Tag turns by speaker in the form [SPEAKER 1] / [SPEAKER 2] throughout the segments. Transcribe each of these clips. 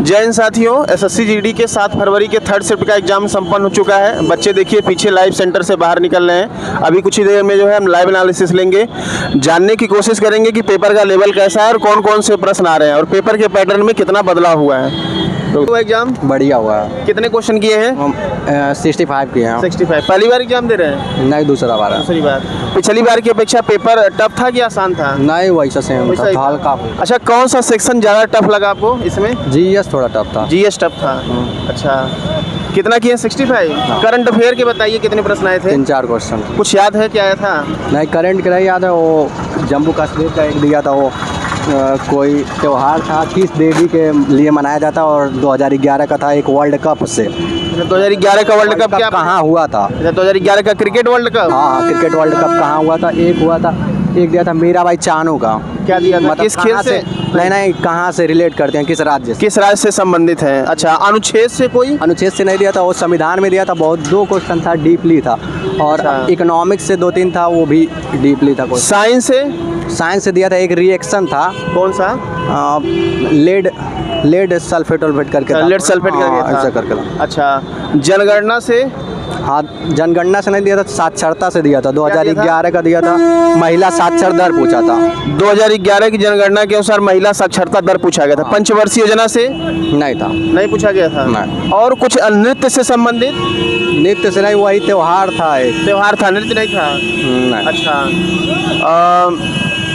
[SPEAKER 1] जैन साथियों, SSC GD के 7 फरवरी के थर्ड शिफ्ट का एग्जाम संपन्न हो चुका है। बच्चे देखिए पीछे लाइव सेंटर से बाहर निकल रहे हैं। अभी कुछ ही देर में जो है हम लाइव एनालिसिस लेंगे, जानने की कोशिश करेंगे कि पेपर का लेवल कैसा है और कौन कौन से प्रश्न आ रहे हैं और पेपर के पैटर्न में कितना बदलाव हुआ है। तो एग्जाम
[SPEAKER 2] बढ़िया हुआ है।
[SPEAKER 1] कितने क्वेश्चन किए हैं?
[SPEAKER 2] 65 किए हैं।
[SPEAKER 1] 65। पहली बार एग्जाम दे रहे हैं?
[SPEAKER 2] नहीं, दूसरा बार है।
[SPEAKER 1] दूसरी बार। पिछली बार की अपेक्षा पेपर टफ था कि आसान था?
[SPEAKER 2] नहीं, वैसा सेम था, हल्का।
[SPEAKER 1] अच्छा, कौन सा सेक्शन ज़्यादा टफ लगा आपको इसमें?
[SPEAKER 2] जीएस थोड़ा टफ था।
[SPEAKER 1] जीएस टफ था। अच्छा, कितना किए? 65। करंट अफेयर के बताइए कितने प्रश्न आए थे?
[SPEAKER 2] 3-4 क्वेश्चन।
[SPEAKER 1] कुछ याद है क्या आया था?
[SPEAKER 2] नहीं, करंट का नहीं याद है। वो जम्मू कश्मीर का एक दिया था, वो कोई त्यौहार था किस देवी के लिए मनाया जाता और 2011 का था एक वर्ल्ड कप से।
[SPEAKER 1] 2011 का वर्ल्ड कप क्या
[SPEAKER 2] कहाँ हुआ था?
[SPEAKER 1] 2011 का क्रिकेट वर्ल्ड कप?
[SPEAKER 2] हाँ, क्रिकेट वर्ल्ड कप कहाँ हुआ था? एक हुआ था, एक दिया था मीराबाई चानू का।
[SPEAKER 1] क्या दिया था?
[SPEAKER 2] मतलब
[SPEAKER 1] किस खेल से?
[SPEAKER 2] नहीं, कहाँ से रिलेट करते हैं, किस राज्य से?
[SPEAKER 1] किस राज्य से संबंधित है? अच्छा, अनुच्छेद से कोई?
[SPEAKER 2] अनुच्छेद से नहीं दिया था, वो संविधान में दिया था। बहुत 2 क्वेश्चन था, डीपली था। और इकोनॉमिक्स से 2-3 था, वो भी डीपली था।
[SPEAKER 1] साइंस से?
[SPEAKER 2] साइंस से दिया था, एक रिएक्शन था।
[SPEAKER 1] कौन सा?
[SPEAKER 2] लेड सल्फेट करके।
[SPEAKER 1] लेड सल्फेट करके
[SPEAKER 2] ऐसा करके।
[SPEAKER 1] अच्छा, जनगणना से?
[SPEAKER 2] हाँ, जनगणना से नहीं दिया था, साक्षरता से दिया था। 2011 का दिया था, महिला साक्षर दर पूछा था।
[SPEAKER 1] 2011 की जनगणना के अनुसार महिला साक्षरता दर पूछा गया था। पंचवर्षीय योजना से?
[SPEAKER 2] नहीं था।
[SPEAKER 1] नहीं पूछा गया था।
[SPEAKER 2] नहीं।
[SPEAKER 1] और कुछ नृत्य से संबंधित?
[SPEAKER 2] नृत्य से नहीं, वही त्योहार था। एक
[SPEAKER 1] त्योहार था, नृत्य नहीं था।
[SPEAKER 2] नहीं।
[SPEAKER 1] अच्छा,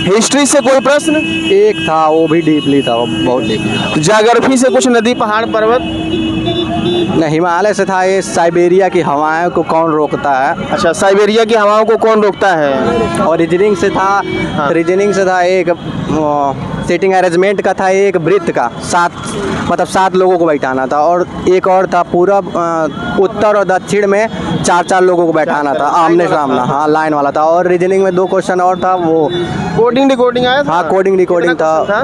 [SPEAKER 1] हिस्ट्री से कोई प्रश्न?
[SPEAKER 2] एक था, वो भी डीपली था, वो बहुत डीपली।
[SPEAKER 1] ज्योग्राफी से कुछ नदी पहाड़ पर्वत?
[SPEAKER 2] नहीं, हिमालय से था, ये साइबेरिया की हवाओं को कौन रोकता है।
[SPEAKER 1] अच्छा, साइबेरिया की हवाओं को कौन रोकता है?
[SPEAKER 2] और रीजनिंग से था।
[SPEAKER 1] हाँ।
[SPEAKER 2] रीजनिंग से था एक सीटिंग अरेंजमेंट का था, एक वृत्त का 7 लोगों को बैठाना था। और एक और था पूरब, उत्तर और दक्षिण में 4-4 लोगों को बैठाना था, आमने सामने। हाँ, लाइन वाला था। और रीजनिंग में 2 क्वेश्चन और था, वो
[SPEAKER 1] कोडिंग डिकोडिंग आया था?
[SPEAKER 2] हाँ, कोडिंग डिकोडिंग था।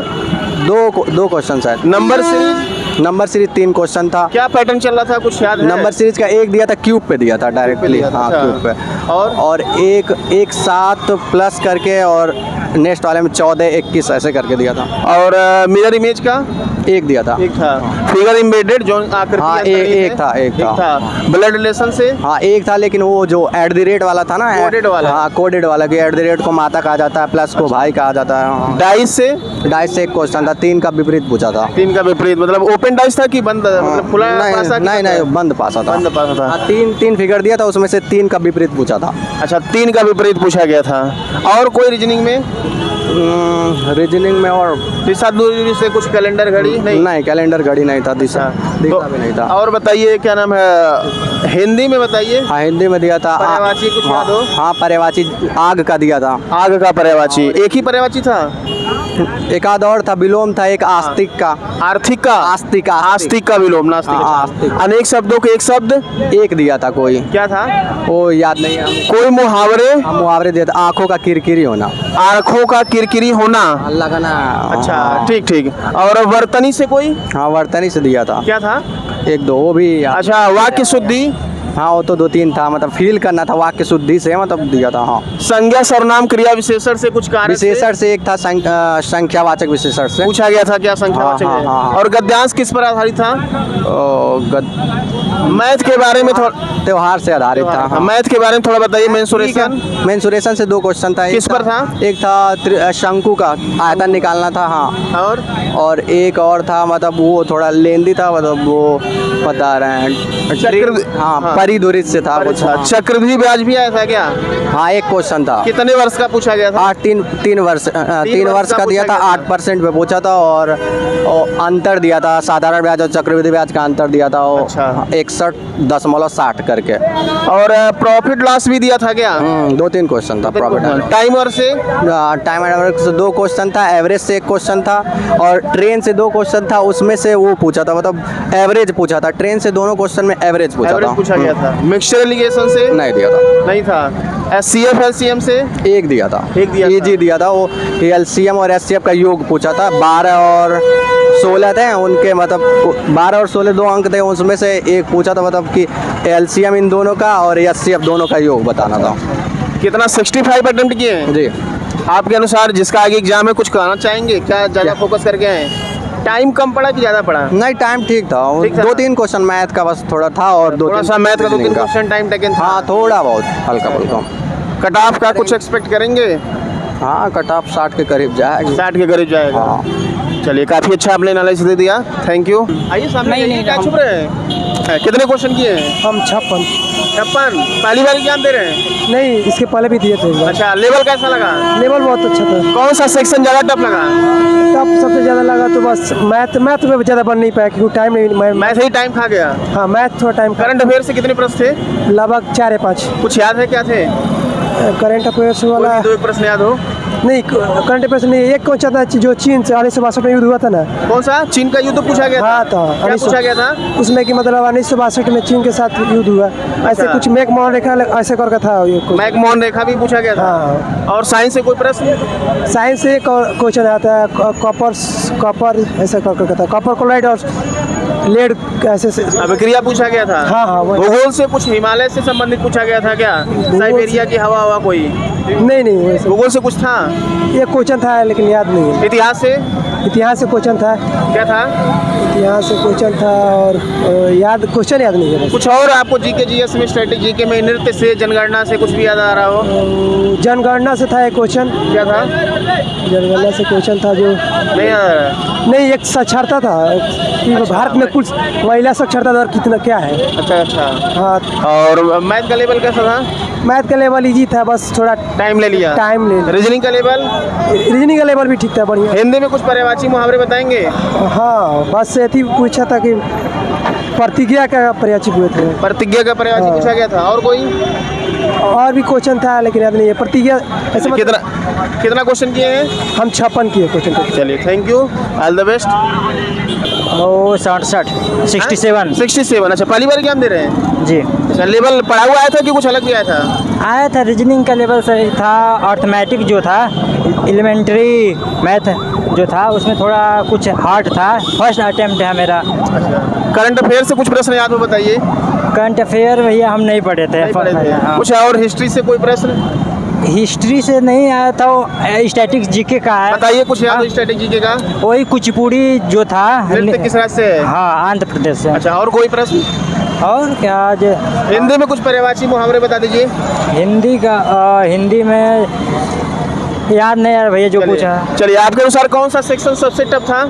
[SPEAKER 2] 2 क्वेश्चन शायद।
[SPEAKER 1] Number series?
[SPEAKER 2] Number series 3 question था।
[SPEAKER 1] क्या पैटर्न चल रहा था, कुछ याद है?
[SPEAKER 2] नंबर सीरीज का एक दिया था, क्यूब पे दिया था डायरेक्टली। हाँ, क्यूब पे। और एक 7 प्लस करके, और नेक्स्ट वाले में 14, 21 ऐसे करके दिया था।
[SPEAKER 1] और मिरर इमेज का?
[SPEAKER 2] एक दिया था।
[SPEAKER 1] एक था। फिगर एम्बेडेड जो आकृति?
[SPEAKER 2] हाँ, एक था।
[SPEAKER 1] ब्लड रिलेशन से?
[SPEAKER 2] हाँ, एक था, लेकिन वो जो @ वाला था ना,
[SPEAKER 1] कोडेड वाला।
[SPEAKER 2] हाँ, कोडेड वाला कि @ को माता कहा जाता है, प्लस को भाई कहा जाता है।
[SPEAKER 1] डाइस से?
[SPEAKER 2] डाइस से एक क्वेश्चन था, 3 का विपरीत पूछा था।
[SPEAKER 1] 3 का विपरीत मतलब ओपन डाइस था कि बंद, मतलब खुला पासा?
[SPEAKER 2] नहीं, बंद पासा था।
[SPEAKER 1] बंद पासा था।
[SPEAKER 2] 3 फिगर दिया था, उसमें से 3 का विपरीत पूछा था।
[SPEAKER 1] अच्छा, 3 का विपरीत पूछा गया था। और कोई रीजनिंग में?
[SPEAKER 2] रीजनिंग में और
[SPEAKER 1] दिशा दूरी से कुछ कैलेंडर घड़ी?
[SPEAKER 2] नहीं, कैलेंडर घड़ी नहीं था, दिशा भी नहीं था।
[SPEAKER 1] और बताइए क्या नाम है, हिंदी में बताइए।
[SPEAKER 2] हाँ, हिंदी में दिया था
[SPEAKER 1] पर्यायवाची, कुछ याद हो?
[SPEAKER 2] हाँ, पर्यायवाची आग का दिया था।
[SPEAKER 1] आग का पर्यायवाची? एक ही पर्यायवाची था?
[SPEAKER 2] एक आध और था, विलोम था, एक आस्तिक का।
[SPEAKER 1] आर्थिक का? आस्तिक का विलोम, नास्तिक। अनेक शब्दों के एक शब्द? एक दिया था। कोई क्या था
[SPEAKER 2] वो याद नहीं है।
[SPEAKER 1] कोई मुहावरे?
[SPEAKER 2] मुहावरे दिया था, आंखों का किरकिरी होना।
[SPEAKER 1] आंखों का किरकिरी होना?
[SPEAKER 2] लगना।
[SPEAKER 1] अच्छा, ठीक। और वर्तनी से कोई?
[SPEAKER 2] हाँ, वर्तनी से दिया था।
[SPEAKER 1] क्या था?
[SPEAKER 2] 1-2 वो भी।
[SPEAKER 1] अच्छा, वाक्य शुद्धि?
[SPEAKER 2] हाँ, वो तो 2-3 था, मतलब फील करना था वाक्य शुद्धि से, मतलब दिया था। हाँ,
[SPEAKER 1] संज्ञा सर्वनाम क्रिया विशेषण से कुछ कार्य?
[SPEAKER 2] विशेषण से एक था, संख्यावाचक विशेषण से
[SPEAKER 1] पूछा गया था। क्या संख्यावाचक है?
[SPEAKER 2] हाँ।
[SPEAKER 1] और गद्यांश किस पर आधारित था? मैथ के बारे में थोड़ा,
[SPEAKER 2] त्योहार से आधारित था। हाँ।
[SPEAKER 1] मैथ के बारे में थोड़ा बताइए।
[SPEAKER 2] मेंसुरेशन से 2 क्वेश्चन था।
[SPEAKER 1] किस पर था?
[SPEAKER 2] एक था शंकु का आयतन निकालना था। हाँ, और एक और था, मतलब वो थोड़ा लेंदी था, मतलब वो बता रहे हैं। हाँ, परिधुरित से था कुछ।
[SPEAKER 1] चक्रवृद्धि ब्याज भी आया था क्या?
[SPEAKER 2] हाँ, एक क्वेश्चन था।
[SPEAKER 1] कितने वर्ष का पूछा गया था?
[SPEAKER 2] 3 वर्ष का दिया था, 8% पे पूछा था। और अंतर दिया था, साधारण ब्याज और चक्रवृद्धि ब्याज का अंतर दिया था, 61.60 करके।
[SPEAKER 1] और प्रॉफिट लॉस भी दिया था क्या?
[SPEAKER 2] 2-3 क्वेश्चन था। प्रॉफिट
[SPEAKER 1] टाइमर से?
[SPEAKER 2] टाइमर से 2 क्वेश्चन था, एवरेज से 1 क्वेश्चन था, और ट्रेन से 2 क्वेश्चन था। उसमें से वो पूछा था, मतलब एवरेज पूछा था। ट्रेन से दोनों क्वेश्चन में एवरेज पूछा
[SPEAKER 1] गया था। मिक्सचर एलिगेशन से?
[SPEAKER 2] नहीं दिया था।
[SPEAKER 1] नहीं था। SCF LCM से? एक दिया था।
[SPEAKER 2] EG दिया था। वो LCM और SCF का योग पूछा था। 12 और 16 थे उनके, मतलब 12 और 16 2 अंक थे, उसमें से एक पूछा था, मतलब कि LCM इन दोनों का और SCF दोनों का योग बताना था।
[SPEAKER 1] कितना 65 अटेम्प्ट किए हैं?
[SPEAKER 2] जी।
[SPEAKER 1] आपके अनुसार जिसका आगे एग्जाम है, कुछ कहना चाहेंगे क्या? ज़्यादा फोकस करके आए? टाइम कम पड़ा कि ज़्यादा पड़ा?
[SPEAKER 2] नहीं टाइम ठीक था,
[SPEAKER 1] ठीक था?
[SPEAKER 2] 2-3 क्वेश्चन मैथ का बस थोड़ा था और
[SPEAKER 1] थोड़ा सा मैथ का 2-3
[SPEAKER 2] रीजनिंग
[SPEAKER 1] क्वेश्चन टाइम टेकन था।
[SPEAKER 2] हाँ थोड़ा बहुत हल्का फुल्का।
[SPEAKER 1] कट ऑफ का कुछ एक्सपेक्ट करेंगे?
[SPEAKER 2] हाँ कट ऑफ 60 के करीब जाएगी।
[SPEAKER 1] 60 के करीब जाएगा।
[SPEAKER 2] हाँ
[SPEAKER 1] चलिए काफ़ी अच्छा आपने एनालिसिस दे दिया, थैंक यू। आइए सामने नहीं क्या छुप रहे हैं? कितने क्वेश्चन किए हैं?
[SPEAKER 3] हम 56
[SPEAKER 1] 56। पहली बार एग्जाम दे रहे हैं?
[SPEAKER 3] नहीं, इसके पहले भी दिए थे एग्जाम।
[SPEAKER 1] अच्छा, लेवल कैसा लगा?
[SPEAKER 3] लेवल बहुत अच्छा था।
[SPEAKER 1] कौन सा सेक्शन ज़्यादा टफ लगा?
[SPEAKER 3] तब सबसे ज़्यादा लगा तो बस मैथ में ज़्यादा बन नहीं पाया क्योंकि टाइम नहीं।
[SPEAKER 1] मैथ ही टाइम खा गया।
[SPEAKER 3] हाँ मैथ थोड़ा टाइम
[SPEAKER 1] करंट अफेयर से कितने प्रश्न थे?
[SPEAKER 3] लगभग 4 या 5।
[SPEAKER 1] कुछ याद है क्या थे?
[SPEAKER 3] करंट अफेयर्स
[SPEAKER 1] कोई
[SPEAKER 3] वाला
[SPEAKER 1] भी 2 प्रश्न याद हो?
[SPEAKER 3] नहीं, करंट अफेयर्स नहीं। एक क्वेश्चन था जो चीन से 1962 में युद्ध हुआ था ना।
[SPEAKER 1] कौन सा? चीन का युद्ध पूछा गया था?
[SPEAKER 3] हाँ था।
[SPEAKER 1] क्या पूछा गया था?
[SPEAKER 3] उसमें कि मतलब 1962 में चीन के साथ युद्ध हुआ, ऐसे कुछ मेक मोहन रेखा ऐसे करके था ये कुछ।
[SPEAKER 1] मैक मोहन रेखा भी पूछा गया था।
[SPEAKER 3] हाँ।
[SPEAKER 1] और साइंस से कोई प्रश्न?
[SPEAKER 3] साइंस से एक क्वेश्चन आता है कॉपर ऐसे करके था, कॉपर क्लोराइड और लेड ऐसे से।
[SPEAKER 1] अभिक्रिया पूछा गया था।
[SPEAKER 3] हाँ हाँ वही।
[SPEAKER 1] भूगोल से कुछ हिमालय से संबंधित पूछा गया था क्या? साइबेरिया की हवा कोई?
[SPEAKER 3] नहीं वैसे
[SPEAKER 1] भूगोल से कुछ था?
[SPEAKER 3] एक क्वेश्चन था लेकिन याद नहीं है।
[SPEAKER 1] इतिहास से
[SPEAKER 3] इतिहास से क्वेश्चन था।
[SPEAKER 1] क्या था?
[SPEAKER 3] इतिहास से क्वेश्चन था और याद क्वेश्चन याद नहीं है बस।
[SPEAKER 1] कुछ और आपको जीके जीएस में स्ट्रेटेजी के में नृत्य से जनगणना से कुछ भी याद आ रहा हो?
[SPEAKER 3] जनगणना से था एक क्वेश्चन।
[SPEAKER 1] क्या था?
[SPEAKER 3] जनगणना से क्वेश्चन था जो
[SPEAKER 1] नहीं आ रहा।
[SPEAKER 3] नहीं, एक साक्षरता था कि भारत में कुल महिला साक्षरता दर कितना क्या है।
[SPEAKER 1] अच्छा।
[SPEAKER 3] हाँ
[SPEAKER 1] और मैथ का लेवल कैसा था?
[SPEAKER 3] मैथ का लेवल इजी था, बस थोड़ा
[SPEAKER 1] टाइम ले लिया। रीजनिंग का लेवल?
[SPEAKER 3] रीजनिंग का लेवल भी ठीक था, बढ़िया।
[SPEAKER 1] हिंदी में कुछ पर्यायवाची मुहावरे बताएंगे?
[SPEAKER 3] हाँ बस ऐसी पूछा था कि प्रतिज्ञा का पर्यायवाची हुए थे।
[SPEAKER 1] प्रतिज्ञा का पर्यायवाची पूछा गया था। और कोई?
[SPEAKER 3] और भी क्वेश्चन था लेकिन याद नहीं है। प्रतिज्ञा ऐसे
[SPEAKER 1] कितना क्वेश्चन किए हैं?
[SPEAKER 3] हम 56 किए क्वेश्चन।
[SPEAKER 1] चलिए thank you, all the best.
[SPEAKER 4] वो 67
[SPEAKER 1] 67। अच्छा, पहली बार एग्जाम दे रहे हैं?
[SPEAKER 4] जी।
[SPEAKER 1] अच्छा, लेवल पढ़ा हुआ आया था कि कुछ अलग भी आया था?
[SPEAKER 4] आया था, रीजनिंग का लेवल सही था। अर्थमेटिक जो था, एलिमेंट्री मैथ जो था उसमें थोड़ा कुछ हार्ड था। फर्स्ट अटेम्प्ट है मेरा।
[SPEAKER 1] करंट अफेयर से कुछ प्रश्न याद हो बताइए।
[SPEAKER 4] करंट अफेयर भैया हम नहीं पढ़े थे। हाँ।
[SPEAKER 1] कुछ और हिस्ट्री से कोई प्रश्न?
[SPEAKER 4] हिस्ट्री से नहीं आया था, वो स्टैटिक्स जीके का है।
[SPEAKER 1] बताइए कुछ याद हो स्ट्रेटेजी के का?
[SPEAKER 4] वही कुचिपुड़ी जो था।
[SPEAKER 1] नृत्य किस राज्य से है?
[SPEAKER 4] हाँ, आंध्र प्रदेश से।
[SPEAKER 1] अच्छा, और कोई प्रश्न?
[SPEAKER 4] और क्या आज
[SPEAKER 1] हिंदी में कुछ पर्यायवाची मुहावरे बता दीजिए।
[SPEAKER 4] हिंदी में याद नहीं यार भैया जो पूछा।
[SPEAKER 1] चलिए आपके अनुसार कौन सा सेक्शन सबसे टफ था?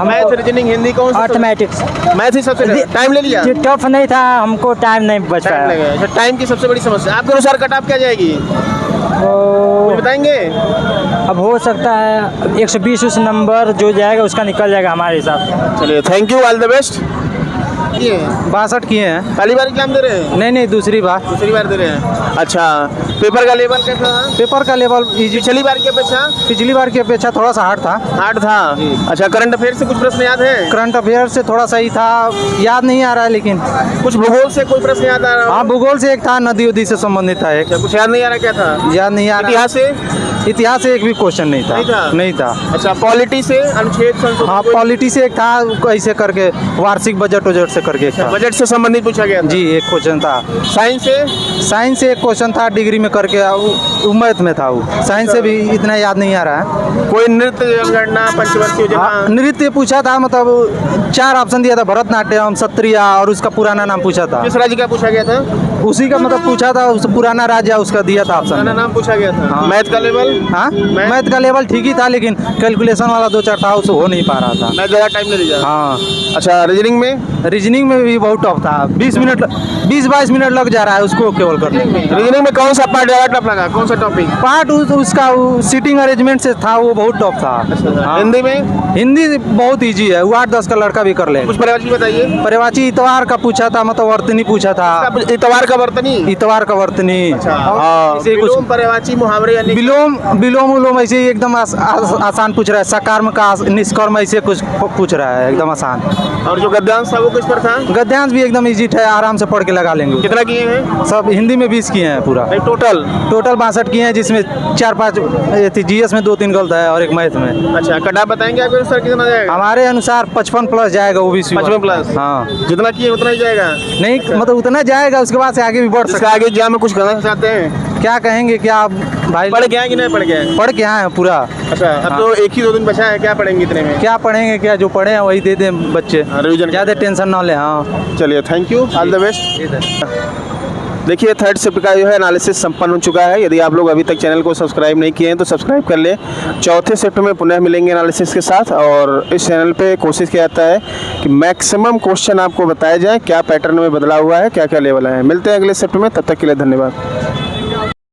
[SPEAKER 1] मैथ, रीजनिंग, हिंदी कौन सा?
[SPEAKER 4] अर्थमेटिक्स।
[SPEAKER 1] मैथ ही सबसे टाइम ले लिया?
[SPEAKER 4] टफ नहीं था, हमको टाइम नहीं बच
[SPEAKER 1] टाइम
[SPEAKER 4] पाया।
[SPEAKER 1] लगा। अच्छा, टाइम की सबसे बड़ी समस्या आपके अनुसार कट ऑफ क्या जाएगी?
[SPEAKER 4] तो
[SPEAKER 1] कुछ बताएंगे?
[SPEAKER 4] अब हो सकता है 120 उस नंबर जो जाएगा उसका निकल जाएगा हमारे हिसाब से।
[SPEAKER 1] चलिए thank you, all the best.
[SPEAKER 2] 62 किए हैं।
[SPEAKER 1] पहली बार एग्जाम दे रहे हैं?
[SPEAKER 2] नहीं दूसरी बार।
[SPEAKER 1] दूसरी बार दे रहे हैं। अच्छा, पेपर का लेवल कैसा था?
[SPEAKER 2] पेपर का लेवल इजी।
[SPEAKER 1] पिछली बार की अपेक्षा?
[SPEAKER 2] पिछली बार की अपेक्षा थोड़ा सा हार्ड था।
[SPEAKER 1] हार्ड था। अच्छा, करंट अफेयर से कुछ प्रश्न याद है?
[SPEAKER 2] करंट अफेयर से थोड़ा सही था, याद नहीं आ रहा है लेकिन।
[SPEAKER 1] कुछ भूगोल से कोई प्रश्न याद आ रहा?
[SPEAKER 2] हाँ भूगोल से एक था, नदी उदी से संबंधित था एक।
[SPEAKER 1] कुछ याद नहीं आ रहा, क्या था?
[SPEAKER 2] याद नहीं आ रहा।
[SPEAKER 1] इतिहास से?
[SPEAKER 2] इतिहास से एक भी क्वेश्चन नहीं था।
[SPEAKER 1] अच्छा, पॉलिटी से अनुच्छेद संशोधन?
[SPEAKER 2] हाँ पॉलिटी से एक था, ऐसे करके वार्षिक बजट से करके एक था।
[SPEAKER 1] बजट से संबंधित पूछा गया था?
[SPEAKER 2] जी एक क्वेश्चन था।
[SPEAKER 1] साइंस से?
[SPEAKER 2] साइंस से एक क्वेश्चन था, डिग्री में करके मैथ में था वो। साइंस से भी इतना याद नहीं आ रहा है।
[SPEAKER 1] कोई नृत्य, जनगणना, पंचवर्षीय योजना?
[SPEAKER 2] हाँ, नृत्य पूछा था, मतलब 4 ऑप्शन दिया था, भरतनाट्यम, सत्रिया और उसका पुराना नाम पूछा था।
[SPEAKER 1] किस राज्य का पूछा गया था?
[SPEAKER 2] उसी का मतलब पूछा था, उस पुराना राज्य उसका दिया था
[SPEAKER 1] पुराना
[SPEAKER 2] ऑप्शन।
[SPEAKER 1] नाम पूछा गया था।
[SPEAKER 2] हाँ।
[SPEAKER 1] मैथ का लेवल?
[SPEAKER 2] हाँ मैथ का लेवल ठीक ही था लेकिन कैलकुलेशन वाला 2-4 था, उससे हो नहीं पा रहा था।
[SPEAKER 1] मैथ ज़्यादा टाइम नहीं लिया।
[SPEAKER 2] हाँ
[SPEAKER 1] अच्छा, रीजनिंग में?
[SPEAKER 2] रीजनिंग में भी बहुत टफ था। 20-22 मिनट लग जा रहा है उसको केवल करने में।
[SPEAKER 1] रीजनिंग में कौन सा पार्ट ज़्यादा टफ लगा? कौन सा टॉपिक?
[SPEAKER 2] पार्ट उसका सीटिंग अरेंजमेंट से था, वो बहुत टफ था। हाँ।
[SPEAKER 1] हिंदी में?
[SPEAKER 2] हिंदी बहुत इजी है, वो 8-10 का लड़का भी कर ले।
[SPEAKER 1] कुछ पर्यायवाची बताइए।
[SPEAKER 2] पर्यायवाची इतवार का पूछा था, मतलब वर्तनी पूछा था।
[SPEAKER 1] इतवार का वर्तनी?
[SPEAKER 2] इतवार का वर्तनी।
[SPEAKER 1] हाँ,
[SPEAKER 2] ऐसे ही कुछ
[SPEAKER 1] विलोम, पर्यायवाची मुहावरे यानी
[SPEAKER 2] विलोम उलोम ऐसे ही एकदम आसान पूछ रहा है। सकर्म का निष्कर्म ऐसे कुछ पूछ रहा है, एकदम आसान।
[SPEAKER 1] और जो गद्यांश था वो किस पर पेपर था?
[SPEAKER 5] गद्यांश भी एकदम इजी है, आराम से पढ़ के लगा लेंगे।
[SPEAKER 1] कितना किए हैं?
[SPEAKER 5] सब हिंदी में 20 किए हैं पूरा,
[SPEAKER 1] नहीं, टोटल?
[SPEAKER 5] टोटल 62 किए हैं, जिसमें 4-5 जीएस में 2-3 गलत है और एक मैथ में।
[SPEAKER 1] अच्छा, कट ऑफ बताएंगे आपके अनुसार कितना जाएगा?
[SPEAKER 5] हमारे अनुसार 55 प्लस जाएगा ओबीसी।
[SPEAKER 1] 55 प्लस?
[SPEAKER 5] हाँ,
[SPEAKER 1] जितना किए उतना ही जाएगा?
[SPEAKER 5] नहीं मतलब उतना जाएगा, उसके बाद से आगे भी बढ़
[SPEAKER 1] इसका
[SPEAKER 5] सकता
[SPEAKER 1] आगे एग्जाम में कुछ करना चाहते हैं?
[SPEAKER 5] है। क्या कहेंगे, क्या आप भाई
[SPEAKER 1] पढ़ गया कि नहीं पढ़ गया?
[SPEAKER 5] पढ़ के आए हैं पूरा।
[SPEAKER 1] अच्छा, अब तो एक ही 2 दिन बचा है, क्या पढ़ेंगे इतने में?
[SPEAKER 5] क्या पढ़ेंगे, क्या जो पढ़े हैं वही दे दें बच्चे,
[SPEAKER 1] रिवीजन
[SPEAKER 5] ज़्यादा टेंशन ना ले। हाँ
[SPEAKER 1] चलिए, thank you, all the best. देखिए, थर्ड शिफ्ट का जो है एनालिसिस संपन्न हो चुका है। यदि आप लोग अभी तक चैनल को सब्सक्राइब नहीं किए हैं तो सब्सक्राइब कर लें। चौथे शिफ्ट में पुनः मिलेंगे एनालिसिस के साथ, और इस चैनल पे कोशिश किया जाता है कि मैक्सिमम क्वेश्चन आपको बताया जाए, क्या पैटर्न में बदला हुआ है, क्या क्या लेवल है। मिलते हैं अगले शिफ्ट में, तब तक के लिए धन्यवाद।